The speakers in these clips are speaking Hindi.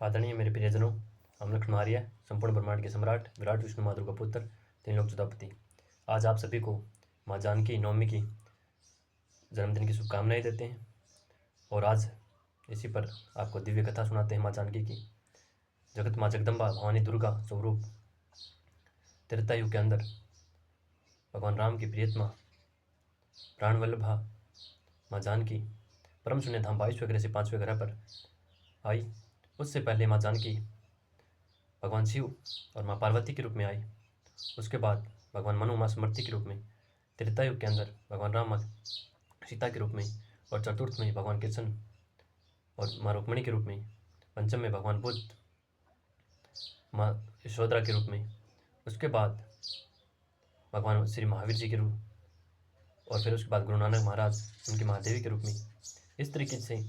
आदरणीय मेरे प्रियजनों, हम लक्ष्मण आर्य, संपूर्ण ब्रह्मांड के सम्राट, विराट विष्णु मातृ का पुत्र, तीन लोक चौदापति। आज आप सभी को माँ जानकी नवमी की जन्मदिन की शुभकामनाएं देते हैं और आज इसी पर आपको दिव्य कथा सुनाते हैं माँ जानकी की। जगत माँ जगदम्बा भवानी दुर्गा स्वरूप त्रेतायुग के अंदर भगवान राम की प्रियतमा प्राण वल्लभा माँ जानकी परम शून्य धाम 22वें ग्रह से 5वें ग्रह पर आई। उससे पहले माँ जानकी भगवान शिव और माँ पार्वती के रूप में आई। उसके बाद भगवान मनु माँ स्मृति के रूप में, त्रेतायुग के अंदर भगवान राम माँ सीता के रूप में, और चतुर्थ में भगवान कृष्ण और माँ रुक्मिणी के रूप में, पंचम में भगवान बुद्ध माँ यशोधरा के रूप में, उसके बाद भगवान श्री महावीर जी के रूप, और फिर उसके बाद गुरु नानक महाराज उनकी महादेवी के रूप में। इस तरीके से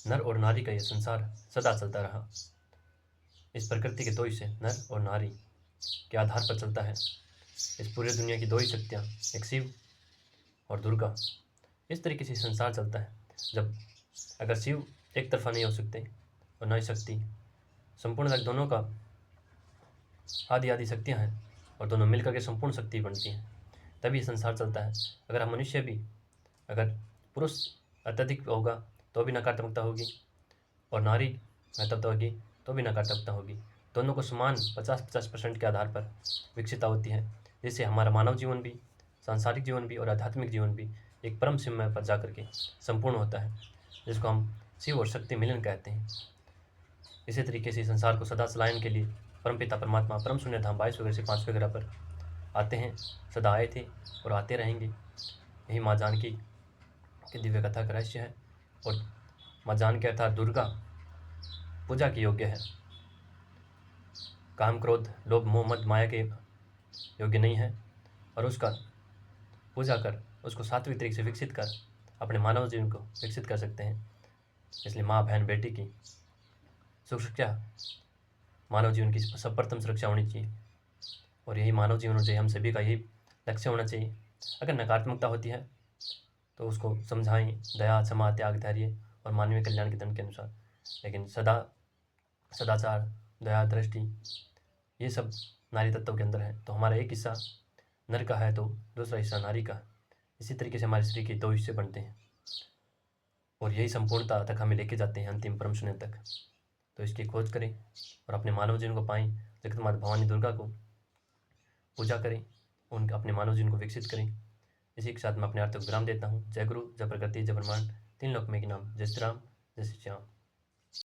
नर और नारी का यह संसार सदा चलता रहा। इस प्रकृति के दो हिस्से नर और नारी के आधार पर चलता है। इस पूरी दुनिया की दो ही शक्तियाँ, एक शिव और दुर्गा। इस तरीके से संसार चलता है। जब अगर शिव एक तरफा नहीं हो सकते और न ही शक्ति, संपूर्ण दोनों का आदि आदि शक्तियाँ हैं और दोनों मिलकर के संपूर्ण शक्ति बनती हैं, तभी संसार चलता है। अगर हम मनुष्य भी, अगर पुरुष अत्यधिक होगा तो भी नकारात्मकता होगी और नारी महत्वता होगी तो भी नकारात्मकता होगी। दोनों को समान 50-50% के आधार पर विकसित होती है, जिससे हमारा मानव जीवन भी, सांसारिक जीवन भी और आध्यात्मिक जीवन भी एक परम सीमा पर जाकर के संपूर्ण होता है, जिसको हम शिव और शक्ति मिलन कहते हैं। इसी तरीके से संसार को सदा चलाने के लिए परमपिता परमात्मा परम शून्य धाम 22वें ग्रह से 5वें ग्रह पर आते हैं, सदा आए थे और आते रहेंगे। यही माँ जानकी की दिव्य कथा का रहस्य है। और माँ जानकी अर्थात दुर्गा पूजा की योग्य है। काम क्रोध लोभ मोह मद माया के योग्य नहीं है, और उसका पूजा कर उसको सात्विक तरीके से विकसित कर अपने मानव जीवन को विकसित कर सकते हैं। इसलिए माँ बहन बेटी की सुरक्षा मानव जीवन की सर्वप्रथम सुरक्षा होनी चाहिए, और यही मानव जीवन होना चाहिए। हम सभी का यही लक्ष्य होना चाहिए। अगर नकारात्मकता होती है तो उसको समझाएं, दया क्षमा त्याग धैर्य और मानवीय कल्याण के धर्म के अनुसार। लेकिन सदाचार दया दृष्टि ये सब नारी तत्व के अंदर है। तो हमारा एक हिस्सा नर का है तो दूसरा हिस्सा नारी का। इसी तरीके से हमारे शरीर के दो हिस्से बनते हैं और यही संपूर्णता तक हमें लेके जाते हैं, अंतिम परम शून्य तक। तो इसकी खोज करें और अपने मानव जीवन को पाएं। जगत माता भवानी दुर्गा को पूजा करें, उनका अपने मानव जीवन को विकसित करें। इसी के साथ मैं अपने अर्थ को विराम देता हूँ। जय गुरु, जय प्रकृति, जय ब्रह्मांड, तीन लोक में के नाम। जय श्री राम, जय श्री श्याम।